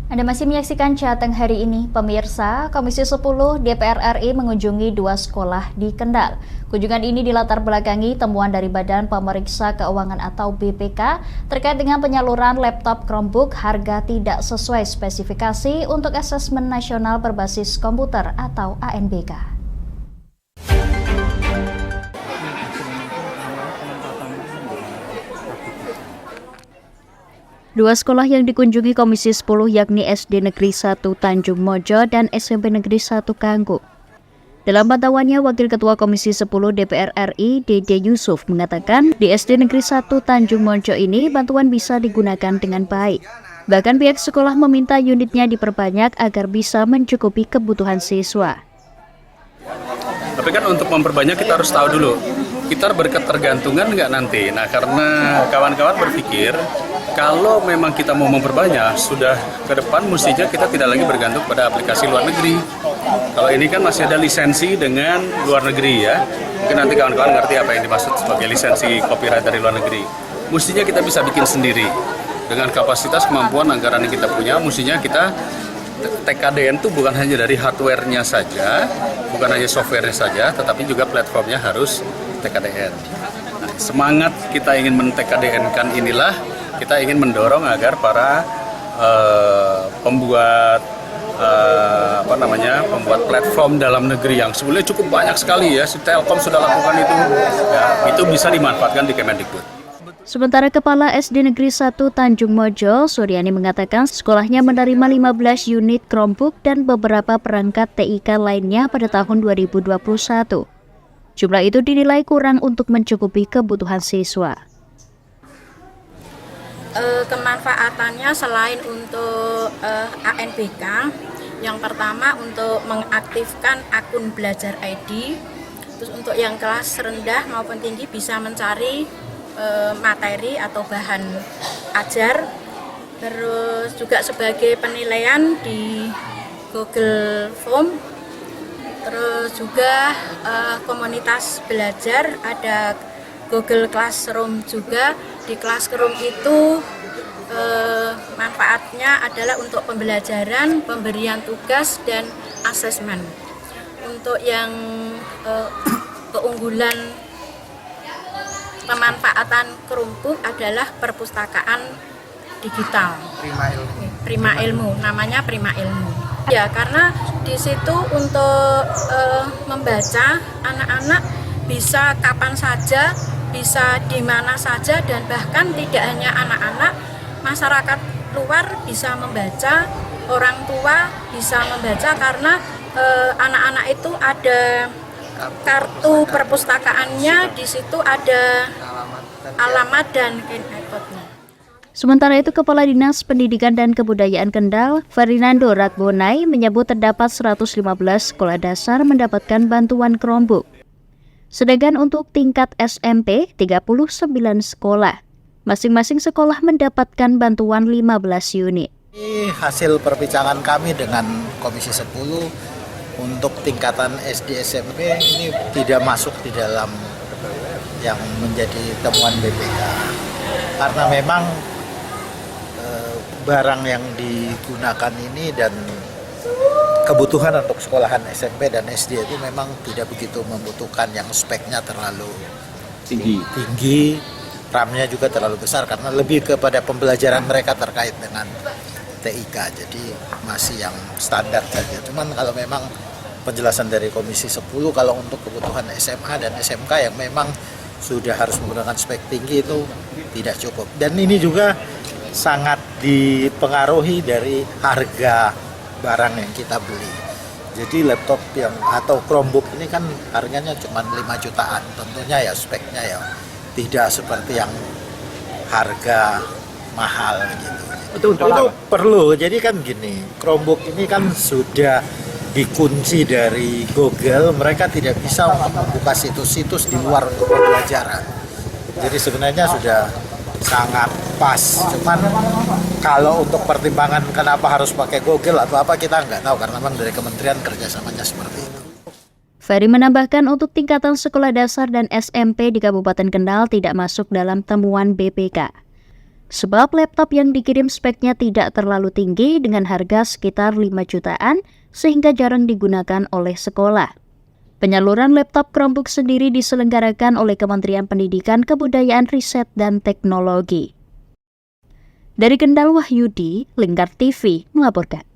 Anda masih menyaksikan Jateng hari ini, pemirsa. Komisi 10 DPR RI mengunjungi 2 sekolah di Kendal. Kunjungan ini dilatar belakangi temuan dari Badan Pemeriksa Keuangan atau BPK terkait dengan penyaluran laptop Chromebook harga tidak sesuai spesifikasi untuk asesmen nasional berbasis komputer atau ANBK. Dua sekolah yang dikunjungi Komisi 10 yakni SD Negeri 1 Tanjung Mojo dan SMP Negeri 1 Kanggu. Dalam pantauannya, Wakil Ketua Komisi 10 DPR RI, Dede Yusuf, mengatakan di SD Negeri 1 Tanjung Mojo ini bantuan bisa digunakan dengan baik. Bahkan pihak sekolah meminta unitnya diperbanyak agar bisa mencukupi kebutuhan siswa. Tapi kan untuk memperbanyak kita harus tahu dulu, kita berketergantungan nggak nanti. Nah, karena kawan-kawan berpikir, kalau memang kita mau memperbanyak, sudah ke depan mestinya kita tidak lagi bergantung pada aplikasi luar negeri. Kalau ini kan masih ada lisensi dengan luar negeri ya. Mungkin nanti kawan-kawan ngerti apa yang dimaksud sebagai lisensi copyright dari luar negeri. Mestinya kita bisa bikin sendiri. Dengan kapasitas kemampuan anggaran yang kita punya, mestinya kita TKDN itu bukan hanya dari hardware-nya saja, bukan hanya software-nya saja, tetapi juga platformnya harus TKDN. Nah, semangat kita ingin men-TKDN-kan inilah kita ingin mendorong agar para pembuat pembuat platform dalam negeri yang sebenarnya cukup banyak sekali ya, Telkom sudah lakukan itu, ya, itu bisa dimanfaatkan di Kemendikbud. Sementara Kepala SD Negeri 1 Tanjung Mojo, Suryani mengatakan sekolahnya menerima 15 unit Chromebook dan beberapa perangkat TIK lainnya pada tahun 2021. Jumlah itu dinilai kurang untuk mencukupi kebutuhan siswa. Kemanfaatannya selain untuk ANBK, yang pertama untuk mengaktifkan akun Belajar ID, terus untuk yang kelas rendah maupun tinggi bisa mencari materi atau bahan ajar, terus juga sebagai penilaian di Google Form, terus juga komunitas belajar ada Google Classroom juga. Di Classroom itu manfaatnya adalah untuk pembelajaran, pemberian tugas, dan asesmen. Untuk yang keunggulan pemanfaatan Chromebook adalah perpustakaan digital. Prima Ilmu, namanya Prima Ilmu. Ya, karena di situ untuk membaca anak-anak bisa kapan saja, bisa di mana saja, dan bahkan tidak hanya anak-anak, masyarakat luar bisa membaca, orang tua bisa membaca karena anak-anak itu ada kartu perpustakaannya, di situ ada alamat dan QR-nya. Sementara itu, Kepala Dinas Pendidikan dan Kebudayaan Kendal, Ferdinando Ratbonai, menyebut terdapat 115 sekolah dasar mendapatkan bantuan Chromebook. Sedangkan untuk tingkat SMP, 39 sekolah. Masing-masing sekolah mendapatkan bantuan 15 unit. Ini hasil perbincangan kami dengan Komisi 10 untuk tingkatan SD SMP ini tidak masuk di dalam yang menjadi temuan BPK. Karena memang barang yang digunakan ini dan kebutuhan untuk sekolahan SMP dan SD itu memang tidak begitu membutuhkan yang speknya terlalu tinggi, RAM-nya juga terlalu besar karena lebih kepada pembelajaran mereka terkait dengan TIK, jadi masih yang standar saja. Cuman kalau memang penjelasan dari Komisi 10 kalau untuk kebutuhan SMA dan SMK yang memang sudah harus menggunakan spek tinggi itu tidak cukup. Dan ini juga sangat dipengaruhi dari harga barang yang kita beli. Jadi laptop yang atau Chromebook ini kan harganya cuma 5 jutaan. Tentunya ya speknya ya tidak seperti yang harga mahal gitu. Itu perlu. Jadi kan gini, Chromebook ini kan sudah dikunci dari Google, mereka tidak bisa membuka situs-situs di luar untuk pembelajaran. Jadi sebenarnya sudah sangat pas. Cuman kalau untuk pertimbangan kenapa harus pakai Google atau apa kita nggak tahu karena memang dari kementerian kerjasamanya seperti itu. Ferry menambahkan untuk tingkatan sekolah dasar dan SMP di Kabupaten Kendal tidak masuk dalam temuan BPK. Sebab laptop yang dikirim speknya tidak terlalu tinggi dengan harga sekitar 5 jutaan sehingga jarang digunakan oleh sekolah. Penyaluran laptop Chromebook sendiri diselenggarakan oleh Kementerian Pendidikan, Kebudayaan, Riset, dan Teknologi. Dari Kendal, Wahyudi, Lingkar TV melaporkan.